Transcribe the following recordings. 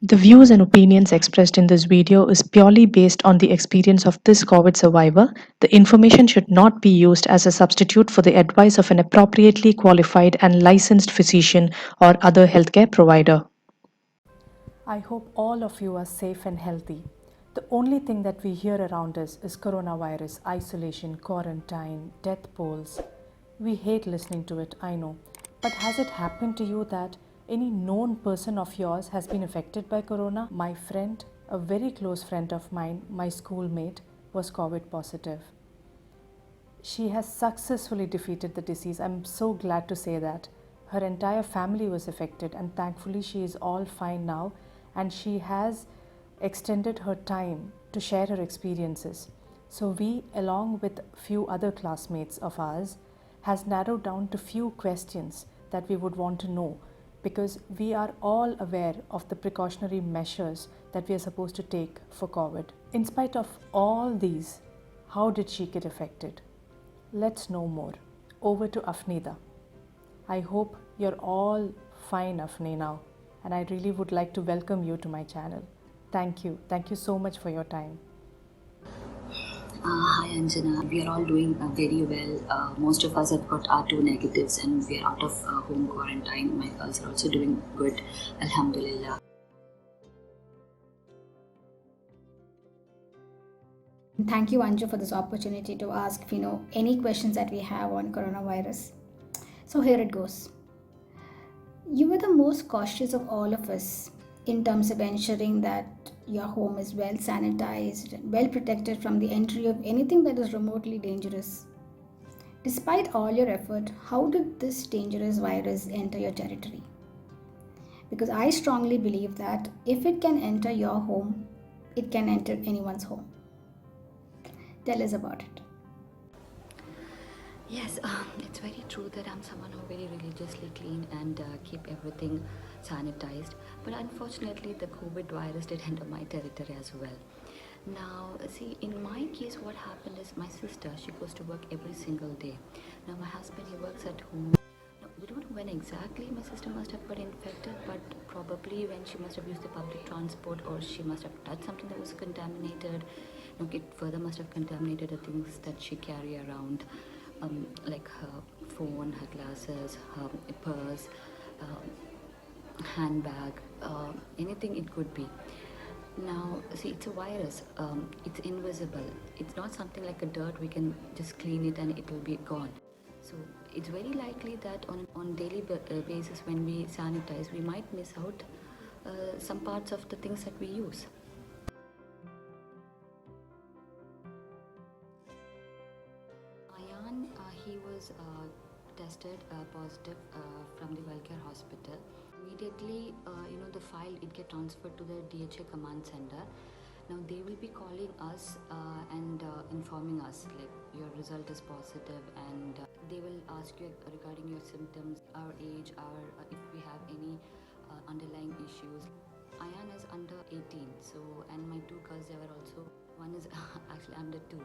The views and opinions expressed in this video is purely based on the experience of this COVID survivor. The information should not be used as a substitute for the advice of an appropriately qualified and licensed physician or other healthcare provider. I hope all of you are safe and healthy. The only thing that we hear around us is coronavirus, isolation, quarantine, death polls. We hate listening to it, I know. But has it happened to you that any known person of yours has been affected by corona? My friend, a very close friend of mine, my schoolmate, was COVID positive. She has successfully defeated the disease. I'm so glad to say that. Her entire family was affected, and thankfully she is all fine now, and she has extended her time to share her experiences. So we, along with few other classmates of ours, has narrowed down to few questions that we would want to know, because we are all aware of the precautionary measures that we are supposed to take for COVID. In spite of all these, how did she get affected? Let's know more. Over to Afnida. I hope you're all fine, Afni, now, and I really would like to welcome you to my channel. Thank you. Thank you so much for your time. Hi Anjana, we are all doing very well. Most of us have got R2 negatives and we are out of home quarantine. My girls are also doing good, Alhamdulillah. Thank you, Anju, for this opportunity to ask any questions that we have on coronavirus. So here it goes. You were the most cautious of all of us in terms of ensuring that your home is well sanitized, well protected from the entry of anything that is remotely dangerous. Despite all your effort, how did this dangerous virus enter your territory? Because I strongly believe that if it can enter your home, it can enter anyone's home. Tell us about it. Yes, it's very true that I'm someone who very religiously clean and keep everything sanitized. But unfortunately, the COVID virus did enter my territory as well. Now, see, in my case, what happened is my sister, she goes to work every single day. Now, my husband, he works at home. Now, we don't know when exactly my sister must have got infected, but probably when she must have used the public transport or she must have touched something that was contaminated. It further must have contaminated the things that she carry around. Like her phone, her glasses, her purse, handbag, anything it could be. Now, see, it's a virus. It's invisible. It's not something like a dirt. We can just clean it and it will be gone. So it's very likely that on daily basis when we sanitize, we might miss out some parts of the things that we use. He was tested positive from the 𝗿𝗲𝗃 hospital. Immediately, the file, it get transferred to the 𝗵𝗃 command center. Now they will be calling us and informing us like your result is positive, and they will ask you regarding your symptoms, our age, if we have any underlying issues. Ayan is under 18, so, and my two girls, they were also, one is actually under 2.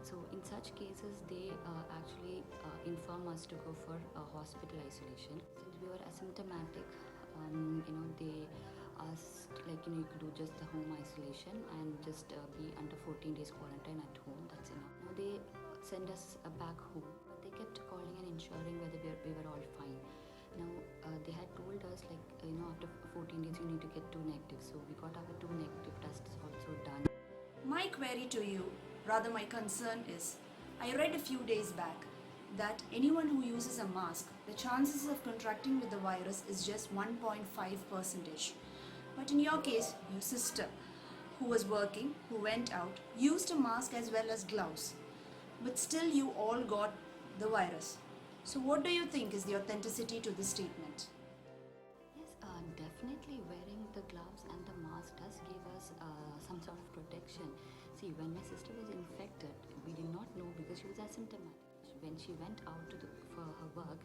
So in such cases, they actually inform us to go for hospital isolation. Since we were asymptomatic, they asked you could do just the home isolation and just be under 14 days quarantine at home. That's enough. Now they send us back home, but they kept calling and ensuring whether we were all fine. Now they had told us after 14 days you need to get 2 negatives. So we got our 2 negative tests also done. My query to you, rather my concern is, I read a few days back that anyone who uses a mask, the chances of contracting with the virus is just 1.5%. But in your case, your sister, who was working, who went out, used a mask as well as gloves. But still you all got the virus. So what do you think is the authenticity to this statement? Yes, definitely wearing the gloves and the mask does give us some sort of protection. See, when my sister was infected, we did not know because she was asymptomatic. When she went out for her work,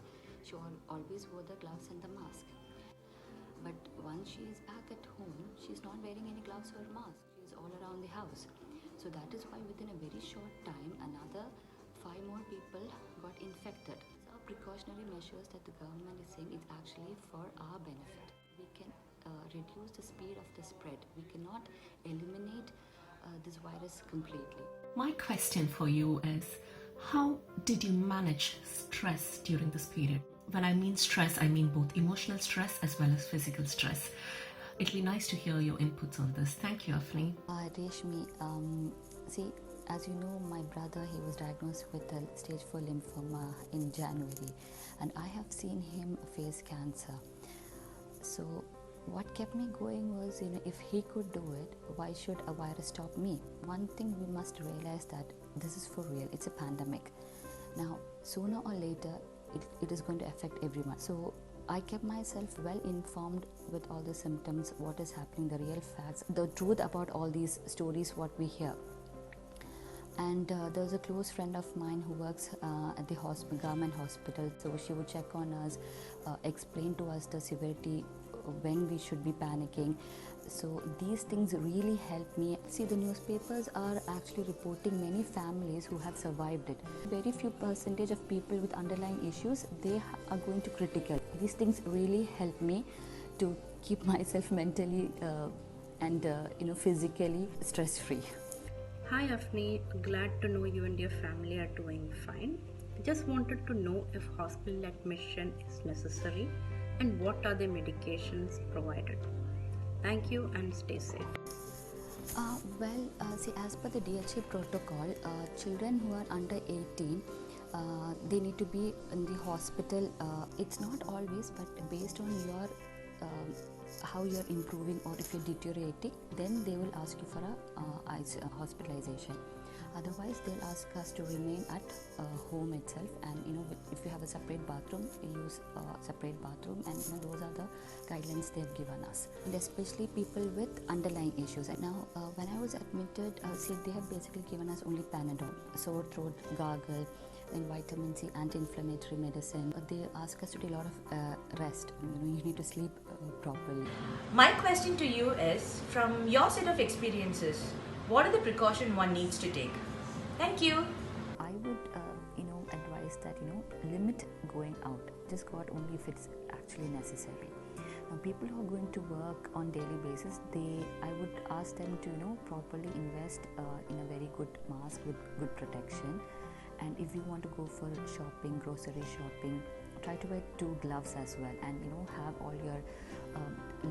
she always wore the gloves and the mask. But once she is back at home, she's not wearing any gloves or mask. She's all around the house. So that is why within a very short time, another 5 more people got infected. So our precautionary measures that the government is saying is actually for our benefit. We can reduce the speed of the spread. We cannot eliminate this virus completely. My question for you is, how did you manage stress during this period? When I mean stress, I mean both emotional stress as well as physical stress. It'll be nice to hear your inputs on this. Thank you, Afni. Reshmi, see, as you know, my brother, he was diagnosed with a stage 4 lymphoma in January, and I have seen him face cancer. So what kept me going was, if he could do it, why should a virus stop me? One thing we must realize that this is for real. It's a pandemic. Now, sooner or later, it is going to affect everyone. So I kept myself well informed with all the symptoms, what is happening, the real facts, the truth about all these stories, what we hear. And there was a close friend of mine who works at the government hospital. So she would check on us, explain to us the severity, when we should be panicking. So these things really helped me. See, the newspapers are actually reporting many families who have survived it. Very few percentage of people with underlying issues, they are going to critical. These things really help me to keep myself mentally and physically stress-free. Hi Afni, glad to know you and your family are doing fine. Just wanted to know if hospital admission is necessary and what are the medications provided. Thank you and stay safe. See, as per the 𝗿𝗃 protocol, children who are under 18, they need to be in the hospital. It's not always, but based on your how you're improving, or if you're deteriorating, then they will ask you for a hospitalization. Otherwise, they'll ask us to remain at home itself, and if you have a separate bathroom, you use a separate bathroom, and those are the guidelines they've given us. And especially people with underlying issues. And now, when I was admitted, they have basically given us only Panadol, sore throat, gargle, then vitamin C, anti-inflammatory medicine. They ask us to do a lot of rest. You need to sleep properly. My question to you is, from your set of experiences, what are the precautions one needs to take? Thank you. I would, advise that, limit going out. Just go out only if it's actually necessary. Now, people who are going to work on daily basis, I would ask them to, properly invest in a very good mask with good protection. And if you want to go for shopping, grocery shopping, try to wear 2 gloves as well, and have all your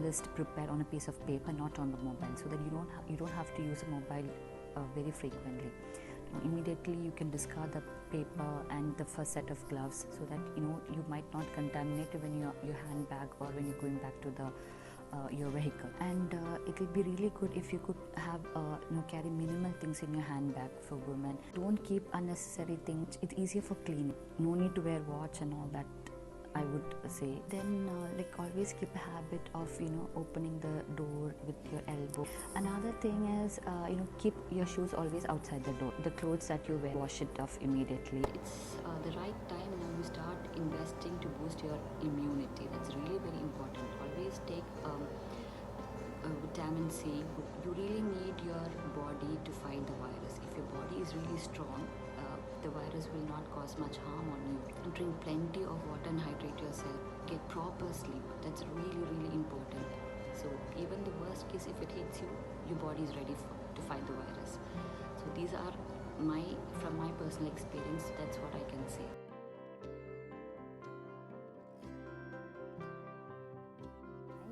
list prepared on a piece of paper, not on the mobile, so that you don't have to use a mobile very frequently. Immediately you can discard the paper and the first set of gloves, so that you might not contaminate it when your handbag or when you're going back to your vehicle. And it will be really good if you could have carry minimal things in your handbag for women. Don't keep unnecessary things. It's easier for cleaning. No need to wear watch and all that, I would say. Then always keep a habit of opening the door with your elbow. Another thing is keep your shoes always outside the door. The clothes that you wear, wash it off immediately. It's the right time now you start investing to boost your immunity. That's really very important. Always take vitamin C. You really need your body to fight the virus. If your body is really strong, the virus will not cause much harm on you. Drink plenty of water and hydrate yourself. Get proper sleep. That's really, really important. So even the worst case, if it hits you, your body is ready to fight the virus. So these are from my personal experience, that's what I can say.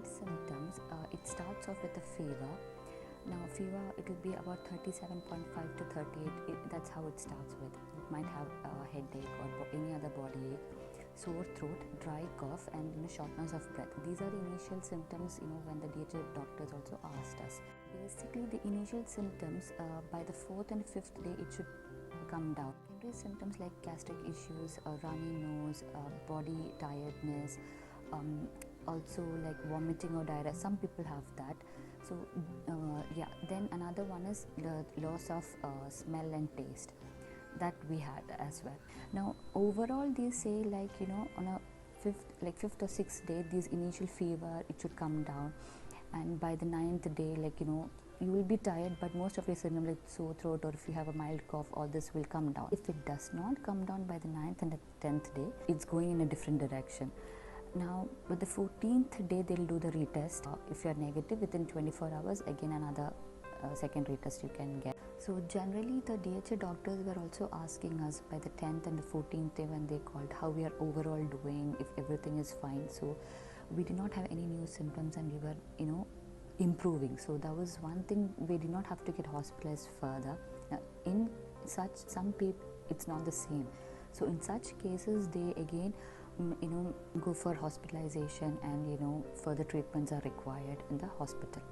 Symptoms, it starts off with a fever. Now fever, it will be about 37.5 to 38, that's how it starts with. It might have a headache or any other body ache, sore throat, dry cough, and shortness of breath. These are the initial symptoms, when the 𝗿𝗃 doctors also asked us. Basically, the initial symptoms, by the 4th and 5th day, it should come down. Secondary symptoms like gastric issues, a runny nose, body tiredness, also like vomiting or diarrhea. Some people have that. So then another one is the loss of smell and taste, that we had as well. Now overall they say on a 5th or 6th day, this initial fever, it should come down, and by the 9th day, you will be tired, but most of your symptoms like sore throat, or if you have a mild cough, all this will come down. If it does not come down by the 9th and the 10th day, it's going in a different direction. Now, with the 14th day, they'll do the retest. If you're negative within 24 hours, again another second retest you can get. So generally, the DHA doctors were also asking us by the 10th and the 14th day when they called how we are overall doing, if everything is fine. So we did not have any new symptoms and we were, improving. So that was one thing, we did not have to get hospitalized further. In some people, it's not the same. So in such cases, they again, go for hospitalization and, further treatments are required in the hospital.